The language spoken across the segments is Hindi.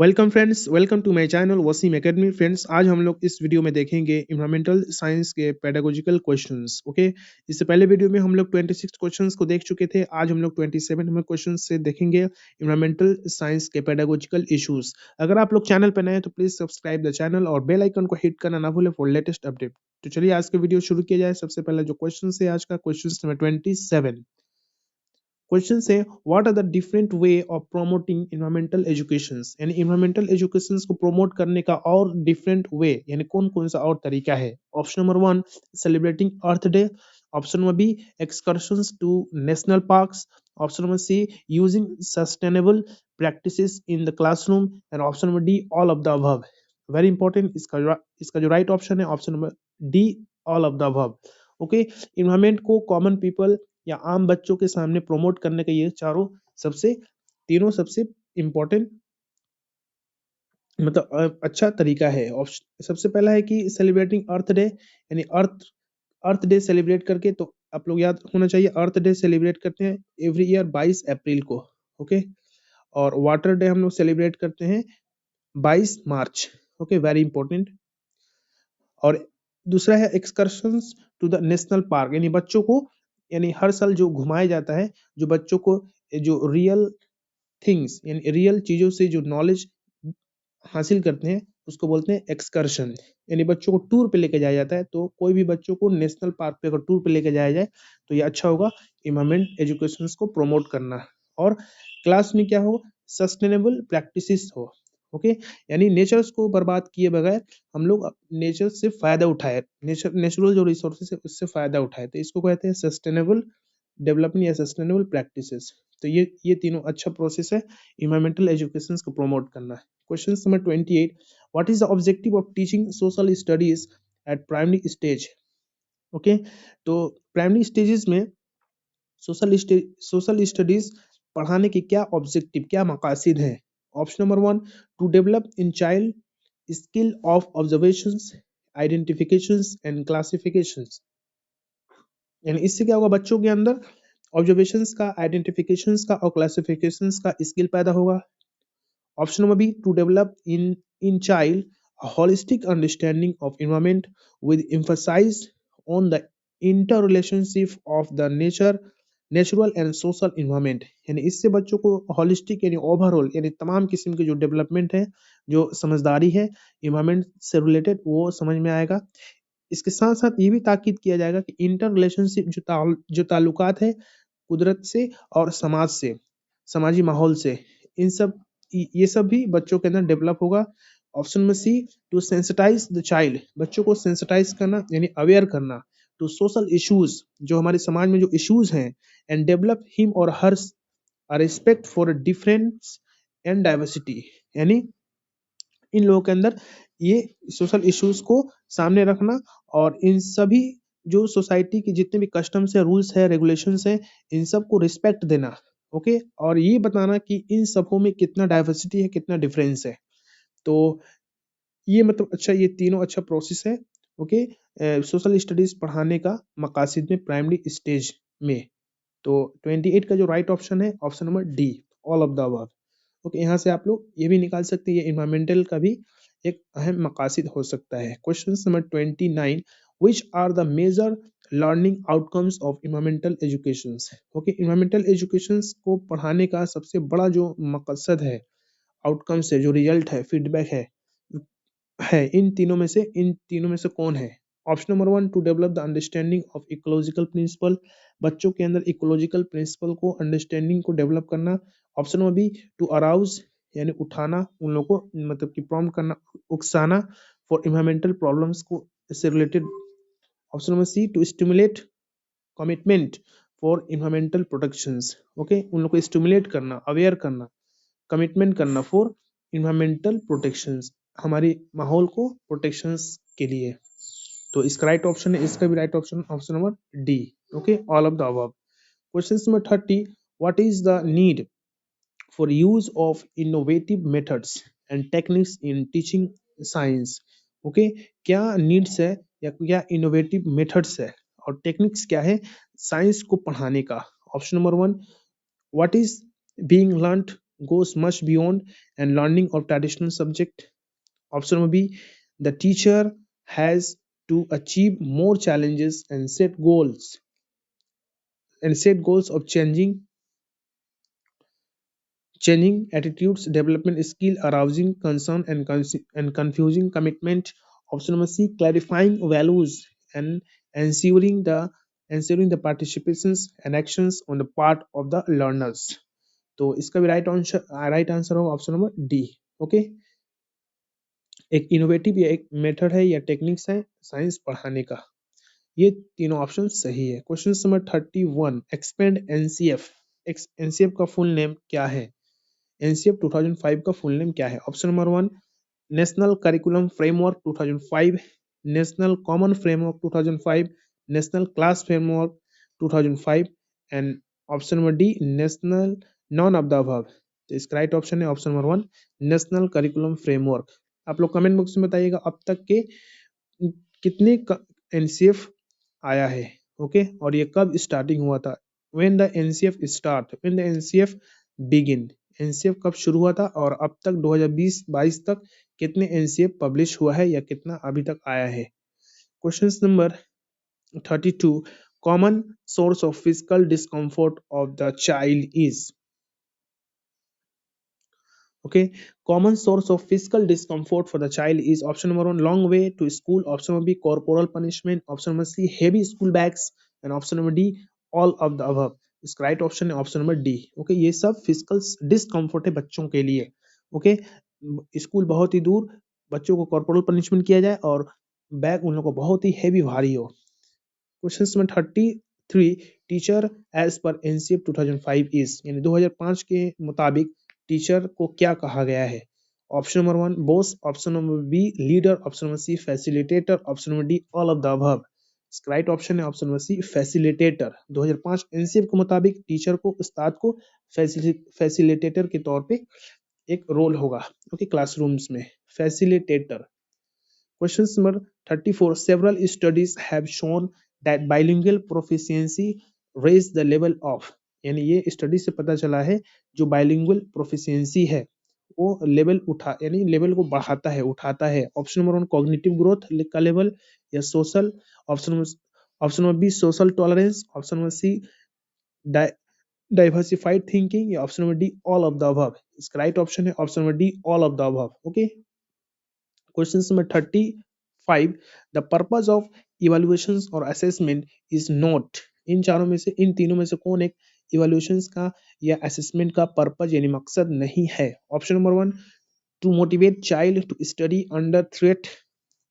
Welcome friends, welcome to my channel Waseem academy. Friends, आज हम लोग इस वीडियो में देखेंगे इन्वायरमेंटल साइंस के पेडागोजिकल क्वेश्चंस। ओके, इससे पहले वीडियो में हम लोग 26 क्वेश्चंस को देख चुके थे। आज हम लोग 27 नंबर क्वेश्चन से देखेंगे इन्वायरमेंटल साइंस के पेडागोजिकल इश्यूज। अगर आप लोग चैनल पर नए हैं तो प्लीज सब्सक्राइब द चैनल और बेल आइकन को हिट करना ना भूलें फॉर लेटेस्ट अपडेट। तो चलिए आज का वीडियो शुरू किया जाए। सबसे पहले जो क्वेश्चन है आज का क्वेश्चन नंबर 27। क्वेश्चन से what are the different way of promoting environmental education, यानी इन्वायरमेंटल एजुकेशन को प्रोमोट करने का और डिफरेंट वे यानी कौन कौन सा और तरीका है। Option number 1 celebrating Earth Day, option number B excursions to national parks, option number C using sustainable practices in the classroom and option number D all of the above. Very important, इसका जो राइट ऑप्शन है option number D all of the above. Okay, environment को कॉमन पीपल या आम बच्चों के सामने प्रमोट करने का ये तीनों सबसे इम्पोर्टेंट मतलब अच्छा तरीका है। सबसे पहला है कि सेलिब्रेटिंग अर्थ डे, यानी अर्थ डे सेलिब्रेट करके, तो आप लोग याद होना चाहिए अर्थ डे सेलिब्रेट करते हैं एवरी ईयर 22 अप्रैल को। ओके, और वाटर डे हम लोग सेलिब्रेट करते हैं 22 मार्च। Okay, very important. और दूसरा है एक्सकर्शंस टू द नेशनल पार्क, यानी बच्चों को, यानी हर साल जो घुमाया जाता है, जो बच्चों को जो रियल थिंग्स यानी रियल चीजों से जो नॉलेज हासिल करते हैं उसको बोलते हैं एक्सकर्शन। यानी बच्चों को टूर पे लेके जाया जाता है। तो कोई भी बच्चों को नेशनल पार्क पे अगर टूर पे लेके जाया जाए तो ये अच्छा होगा इन्वायरमेंट एजुकेशन को प्रमोट करना। और क्लास में क्या हो, सस्टेनेबल प्रैक्टिसेस हो। ओके, यानी नेचर्स को बर्बाद किए बगैर हम लोग नेचर से फायदा उठाए, नेचुरल जो रिसोर्सेज है उससे फायदा उठाए, तो इसको कहते हैं सस्टेनेबल डेवलपमेंट या सस्टेनेबल प्रैक्टिसेस। तो ये तीनों अच्छा प्रोसेस है इन्वायरमेंटल एजुकेशन को प्रमोट करना। Question number 28, what is the objective of teaching social studies at primary stage. Okay, तो प्राइमरी स्टेजेस में सोशल स्टडीज पढ़ाने की क्या ऑब्जेक्टिव, क्या मकासद है। Option number 1 to develop in child skill of observations, identifications and classifications, यानी इससे क्या होगा, बच्चों के अंदर ऑब्जर्वेशंस का, आइडेंटिफिकेशंस का और क्लासिफिकेशंस का स्किल पैदा होगा। Option number B to develop in child a holistic understanding of environment with emphasis on the interrelationship of the natural and social environment, यानी इससे बच्चों को होलिस्टिक यानी ओवरऑल यानी तमाम किस्म के जो डेवलपमेंट है, जो समझदारी है इन्वायरमेंट से रिलेटेड, वो समझ में आएगा। इसके साथ साथ ये भी ताकीद किया जाएगा कि इंटर रिलेशनशिप जो ताल्लुकात है कुदरत से और समाज से, समाजी माहौल से, इन सब ये सब भी बच्चों के अंदर डेवलप होगा। ऑप्शन में सी टू सेंसिटाइज द चाइल्ड, बच्चों को सेंसिटाइज करना यानी अवेयर करना टू सोशल इश्यूज, जो हमारे समाज में जो इश्यूज हैं, एंड डेवलप हिम और her respect for difference and diversity, यानी इन लोगों के अंदर ये सोशल इश्यूज को सामने रखना और इन सभी जो सोसाइटी की जितने भी कस्टम्स है, रूल्स है, रेगुलेशंस है, इन सब को रिस्पेक्ट देना। ओके, और ये बताना कि इन सबों में कितना डाइवर्सिटी है, कितना डिफरेंस है। तो ये मतलब अच्छा, ये तीनों अच्छा प्रोसेस है। ओके, सोशल स्टडीज पढ़ाने का मकासद में प्राइमरी स्टेज में। तो 28 का जो राइट ऑप्शन है option number D all of the above. Okay, यहाँ से आप लोग ये भी निकाल सकते हैं, ये इन्वायरमेंटल का भी एक अहम मकासद हो सकता है। Question number 29, which are the major learning outcomes of environmental education. Okay, environmental education को पढ़ाने का सबसे बड़ा जो मकसद है, आउटकम्स है, जो रिजल्ट है, फीडबैक है इन तीनों में से कौन है। Option number 1 to develop the understanding of ecological principle, बच्चों के अंदर इकोलॉजिकल प्रिंसिपल को, अंडरस्टैंडिंग को डेवलप करना। Option number B to arouse, यानी उठाना, उन लोगों को मतलब कि प्रॉम्प्ट करना, उकसाना फॉर इन्वायरमेंटल प्रॉब्लम्स को से related. Option number C to stimulate commitment for environmental protections. Okay, उन लोगों को स्टिमुलेट करना, अवेयर करना, कमिटमेंट करना फॉर इन्वायरमेंटल प्रोटेक्शंस, हमारी माहौल को प्रोटेक्शंस के लिए। तो इसका राइट ऑप्शन है, इसका भी right option option number D. Okay, all of the above. Question number 30, what is the need for use of innovative methods and techniques in teaching science. Okay, क्या नीड्स है या क्या इनोवेटिव मेथड्स है और टेक्निक्स क्या है साइंस को पढ़ाने का। Option number 1, what is being learned goes much beyond and learning of traditional subject. Option number B, the teacher has to achieve more challenges and set goals of changing attitudes, development skill, arousing concern and confusing commitment. Option number C, clarifying values and ensuring the ensuring the participations and actions on the part of the learners. तो इसका भी राइट आंसर होगा ऑप्शन नंबर डी. ओके, एक इनोवेटिव या एक मेथड है या टेक्निक्स है साइंस पढ़ाने का. ये तीनों ऑप्शन सही है. Question number 31, expand NCF. NCF का फुल नेम क्या है? एनसीएफ 2005 का फुल नेम क्या है? Option number 1, national curriculum framework 2005, national common framework 2005, national class framework 2005 and option number D, national non of the above. तो इसका राइट ऑप्शन है option number 1, national curriculum framework. आप लोग कमेंट बॉक्स में बताइएगा अब तक के कितने एनसीएफ आया है. ओके, और ये कब स्टार्टिंग हुआ था? When the NCF start, when the NCF begin. NCF कब शुरू हुआ था और अब तक 2020-22 तक कितने एनसीएफ पब्लिश हुआ है या कितना अभी तक आया है? Question number 32, common source of physical discomfort of the child is. Okay, common source of physical discomfort for the child is option number 1, long way to school. Option number B, corporal punishment. Option number C, heavy school bags. And option number D, all of the above. इसका राइट ऑप्शन है ऑप्शन नंबर डी. ओके, ये सब फिजिकल डिस्कम्फर्ट है बच्चों के लिए. ओके, स्कूल बहुत ही दूर, बच्चों को कॉर्पोरल पनिशमेंट किया जाए और बैग उन लोगों को बहुत ही हैवी भारी हो. Question number 33, teacher as per NCF 2005 is, यानी 2005 के मुताबिक टीचर को क्या कहा गया है? Option number 1, boss. Option number B, leader. Option number C, facilitator. Option number D, all of the above. इसका राइट ऑप्शन है option number C, facilitator. 2005 NCF के मुताबिक टीचर को, उस्ताद को फैसिलिटेटर के तौर पे एक रोल होगा. ओके, क्लासरूम्स में facilitator. Question number 34. Several studies have shown that bilingual proficiency raise the level of, यानी ये स्टडी से पता चला है जो बाइलिंगुअल प्रोफिशिएंसी है वो लेवल यानी लेवल को बढ़ाता है, उठाता है. ऑप्शन नंबर 1, कॉग्निटिव ग्रोथ का लेवल या social. Option number B, social tolerance. Option number C, diversified thinking. या option number D, all of the above. इसका राइट ऑप्शन है option number D, all of the above. Okay, question number 35, the purpose of evaluations और असेसमेंट इज नॉट. इन तीनों में से कौन एक इवैल्यूएशंस का या असेसमेंट का पर्पस यानी मकसद नहीं है? Option number 1, to motivate child to study under threat.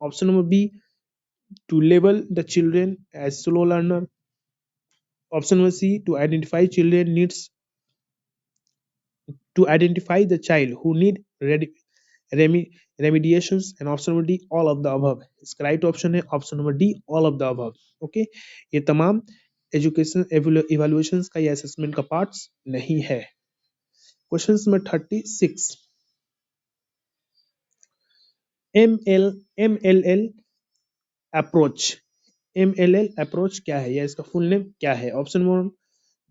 Option number B, to label the children as slow learner. Option number C, to identify children needs, to identify the child who need remediations. and option number D, all of the above. इसका राइट ऑप्शन है option number D, all of the above. Okay, ये तमाम एजुकेशन इवैल्यूएशंस का या असेसमेंट का पार्ट्स नहीं है. Question number 36, MLL approach. MLL approach क्या है या इसका फुल नेम क्या है? Option number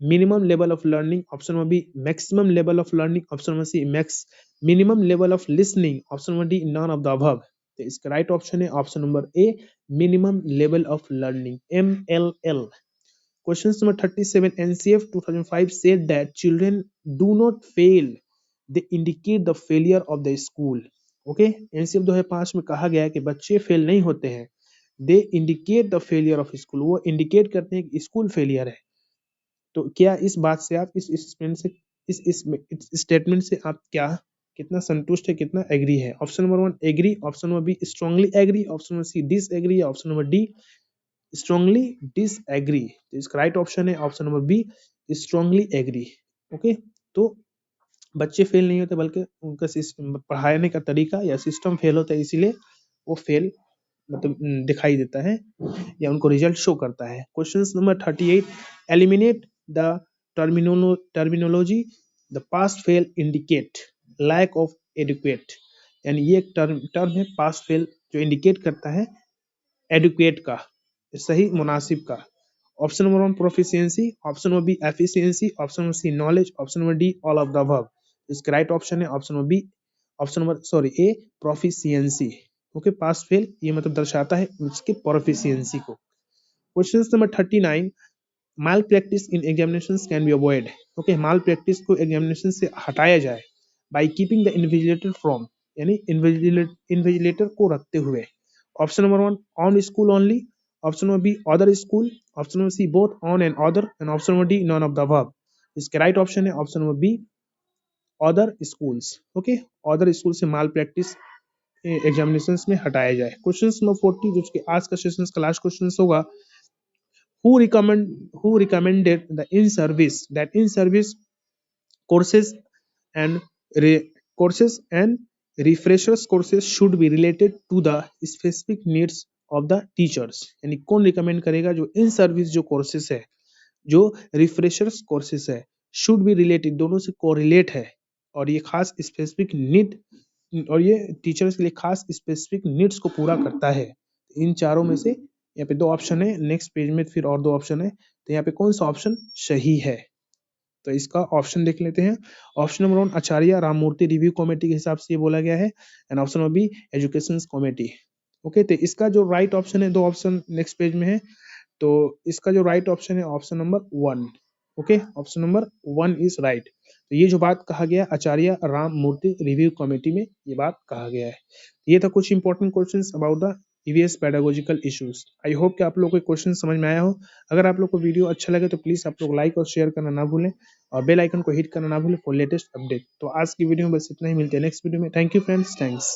minimum level of learning. Option number B, maximum level of learning. Option number C, minimum level of listening. Option number D, none of the above. तो इसका राइट ऑप्शन है option number A, minimum level of learning, MLL. Question number 37, NCF 2005 said that children do not fail, they indicate the failure of the school. Okay, NCF 2005 में कहा गया है कि बच्चे फेल नहीं होते हैं, they indicate the failure of school, वो इंडिकेट करते हैं कि स्कूल फेलियर है. तो क्या इस बात से आप इस स्टेटमेंट से आप क्या कितना संतुष्ट है, कितना एग्री है? Option number 1, agree. Option number B, strongly agree. Option number C, disagree. या option number D, strongly disagree. तो इसका राइट ऑप्शन है option number B, strongly agree. Okay, तो बच्चे फेल नहीं होते बल्कि उनका पढ़ाने का तरीका या सिस्टम फेल होता है, इसीलिए वो फेल मतलब दिखाई देता है या उनको रिजल्ट शो करता है. Question number 38, eliminate the terminology the past fail indicate lack of educate. यानी ये एक टर्म है पास्ट फेल जो इंडिकेट करता है एडुकेट का, सही मुनासिब का. Option number 1, proficiency. Option number B, efficiency. Option number C, knowledge. Option number D, all of the above. इसका राइट ऑप्शन है option number B, option number sorry A proficiency. Okay, pass fail ये मतलब दर्शाता है उसके प्रोफिशिएंसी को। Question number 39, malpractice in examinations can be avoid. Okay, malpractice को एग्जामिनेशन से हटाया जाए by keeping the invigilator from, यानी इन्विजिलेटर को रखते हुए। Option number 1 on school only, option number B other school, option number C both on and other, and option number D none of the above. इसके राइट ऑप्शन है option number B other schools. Okay, other school से माल प्रैक्टिस एग्जामिनेशंस में हटाया जाए। क्वेश्चन नंबर 40 जो कि आज का सेशन का लास्ट क्वेश्चन होगा, who recommended the in service that in service courses and courses and refreshers courses should be related to the specific needs of the teachers। यानी कौन रिकमेंड करेगा जो इन सर्विस जो कोर्सेस है, जो रिफ्रेशर्स कोर्सेस है, शुड बी रिलेटेड दोनों से कोरिलेट है और ये खास स्पेसिफिक नीड और ये टीचर्स के लिए खास स्पेसिफिक नीड्स को पूरा करता है। इन चारों में से यहाँ पे दो ऑप्शन है, नेक्स्ट पेज में फिर और दो ऑप्शन है, तो यहाँ पे कौन सा ऑप्शन सही है? तो इसका ऑप्शन देख लेते हैं। Option number 1 Acharya Ramamurti review committee के हिसाब से ये बोला गया है, and option number B education committee. Okay, तो इसका जो राइट ऑप्शन है, दो ऑप्शन नेक्स्ट पेज में है, तो इसका जो राइट ऑप्शन है option number 1। Okay, option number 1 is right. तो ये जो बात कहा गया आचार्य राम मूर्ति रिव्यू कमेटी में ये बात कहा गया है। ये था कुछ important questions about the EVS pedagogical issues. I hope कि आप लोगों को क्वेश्चन समझ में आया हो। अगर आप लोग को वीडियो अच्छा लगे तो प्लीज आप लोग लाइक और शेयर करना ना भूलें और बेल आइकन को हिट करना ना भूलें फॉर लेटेस्ट अपडेट। तो आज की वीडियो में बस इतना ही, मिलते हैं नेक्स्ट वीडियो में। Thank you friends, thanks.